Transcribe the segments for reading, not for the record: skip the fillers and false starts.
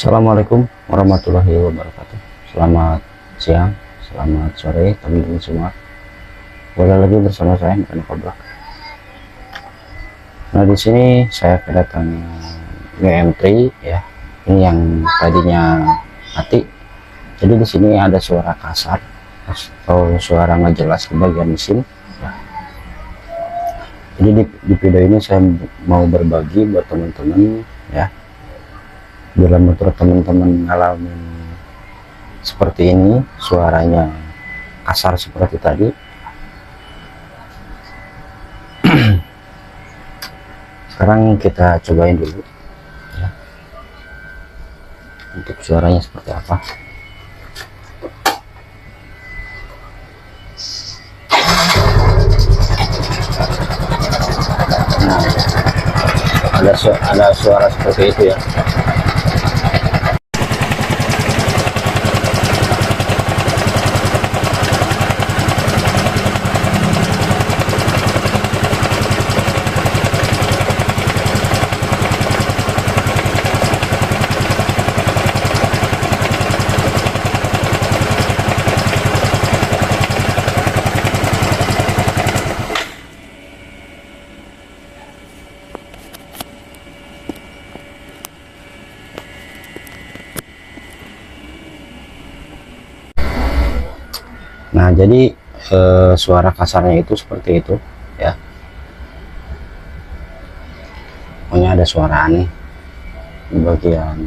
Assalamualaikum warahmatullahi wabarakatuh. Selamat siang, selamat sore teman-teman semua. Boleh lagi bersama saya Mekanik Kobra. Nah, di sini saya kedatangan WM3 ya. Ini yang tadinya mati. Jadi di sini ada suara kasar atau suara nggak jelas di bagian mesin. Ya. Jadi di video ini saya mau berbagi buat teman-teman ya. Bila menurut teman-teman ngalamin seperti ini, suaranya kasar seperti tadi, sekarang kita cobain dulu ya, untuk suaranya seperti apa. Nah, ada suara seperti itu ya. Nah, jadi suara kasarnya itu seperti itu ya. Pokoknya ada suara aneh di bagian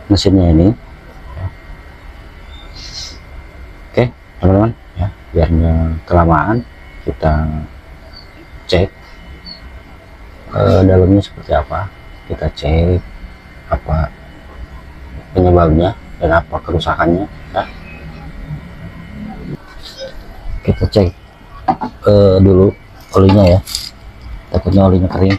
mesinnya ini ya. Oke teman-teman ya, biar nggak kelamaan kita cek dalamnya seperti apa. Kita cek apa penyebabnya dan apa kerusakannya ya. Kita cek dulu olinya ya, takutnya olinya kering.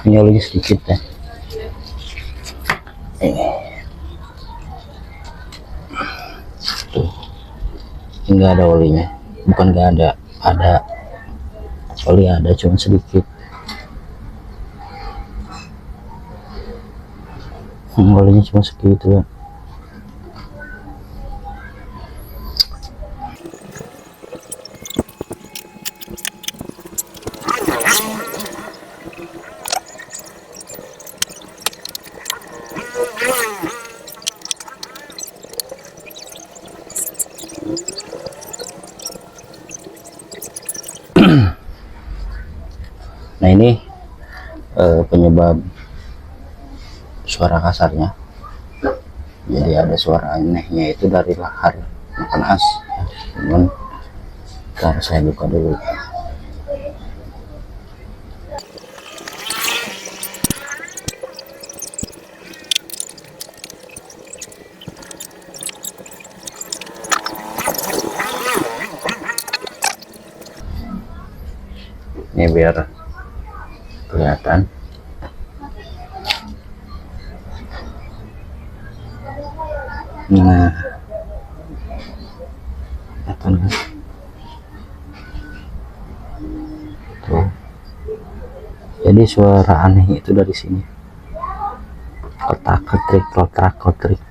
Ini olinya sedikit ya. Tuh, nggak ada olinya, bukan nggak ada, ada oli, ada cuma sedikit. Olinya cuma segitu ya. Nah, ini penyebab suara kasarnya. Jadi ada suara anehnya itu dari lahar makan as ya. Teman, ntar saya buka dulu. Ini biar kelihatan. Nah, kelihatan kan? Tuh. Jadi suara aneh itu dari sini. Kotak-ketrik, kotak-ketrik.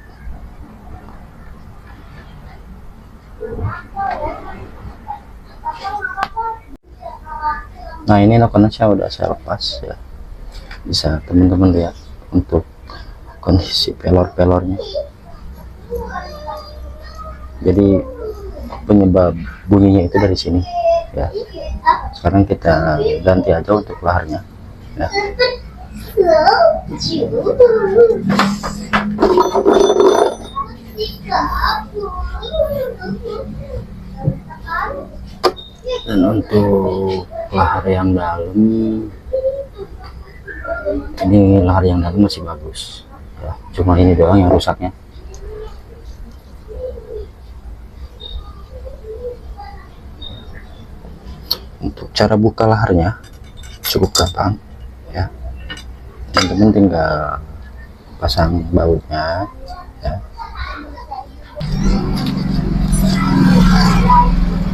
Nah, ini nokennya udah saya lepas ya. Bisa teman-teman lihat untuk kondisi pelor-pelornya. Jadi penyebab bunyinya itu dari sini ya. Sekarang kita ganti aja untuk laharnya ya. Dan untuk lahar yang dalam, ini lahar yang dalam masih bagus ya, cuma ini doang yang rusaknya. Untuk cara buka laharnya cukup gampang ya, teman-teman tinggal pasang bautnya ya.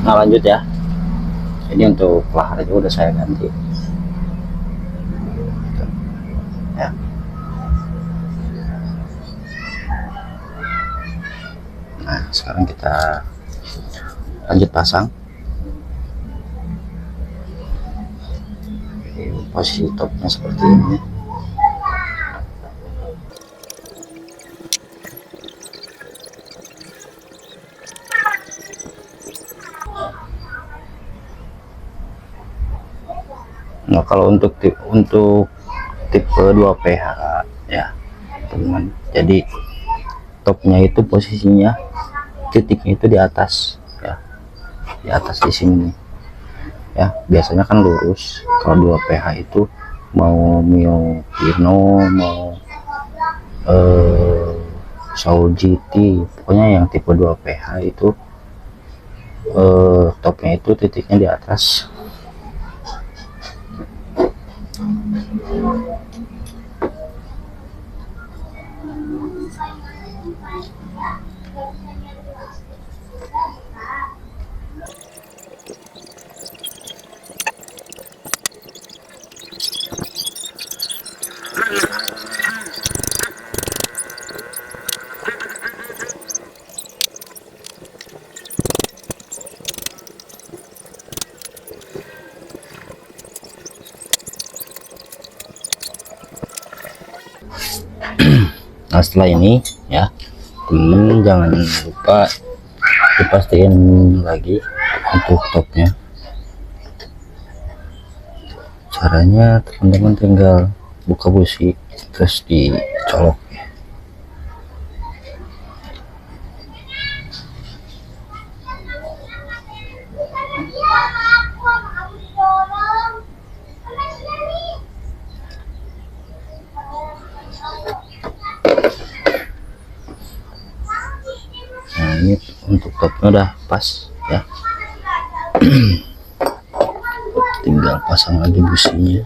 Nah lanjut ya, ini untuk lahar juga udah saya ganti ya. Nah sekarang kita lanjut pasang. Posisi topnya seperti ini. Nah kalau untuk tipe 2PH ya teman, jadi topnya itu posisinya titiknya itu di atas ya, di atas di sini nih ya. Biasanya kan lurus. Kalau 2PH itu mau Mio Pino, mau Soul GT, pokoknya yang tipe 2PH itu topnya itu titiknya di atas. Nah setelah ini ya temen jangan lupa dipastiin lagi untuk topnya. Caranya teman-teman tinggal buka busi terus dicolok ya. Nah ini untuk topnya udah pas ya. Tinggal pasang lagi businya.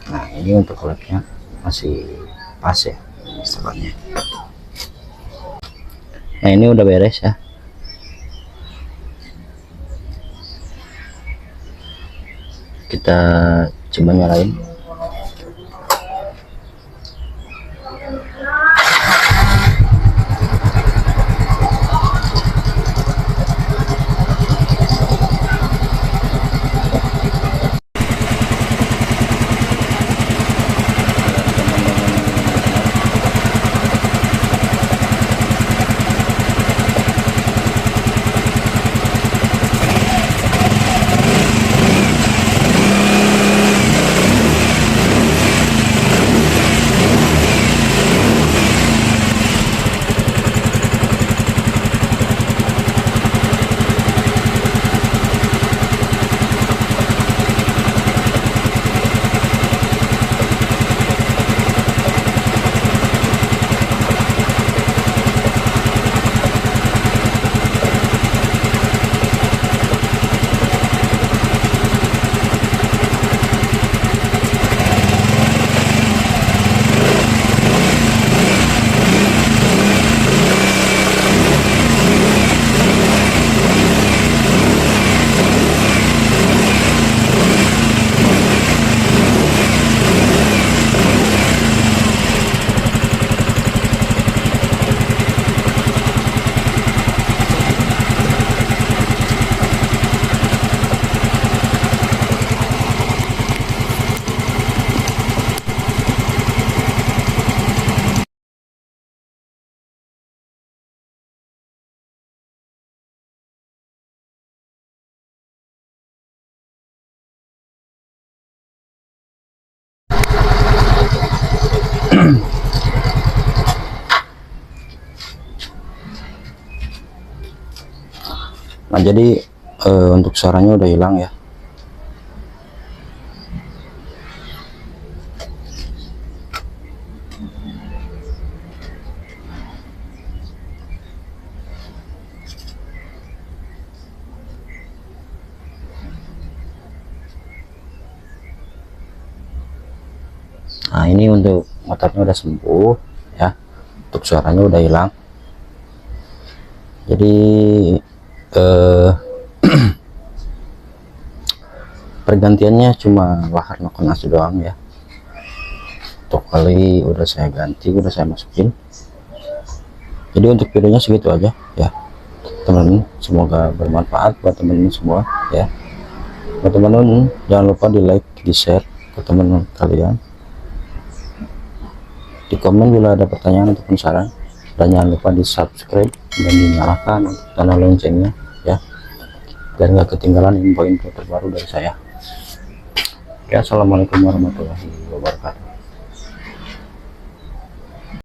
Nah ini untuk labnya masih pas ya setelahnya. Nah ini udah beres ya. Kita coba nyalain. Nah jadi untuk suaranya udah hilang ya. Nah ini untuk motornya udah sembuh ya, untuk suaranya udah hilang. Jadi pergantiannya cuma lahar noken as doang ya. Untuk kali udah saya ganti, udah saya masukin. Jadi untuk videonya segitu aja ya teman-teman, semoga bermanfaat buat teman-teman semua ya. Buat teman-teman jangan lupa di like, di share ke teman-teman kalian, di komen bila ada pertanyaan ataupun saran, dan jangan lupa di subscribe dan dinyalakan untuk tanda loncengnya ya, dan nggak ketinggalan info-info terbaru dari saya ya. Assalamualaikum warahmatullahi wabarakatuh.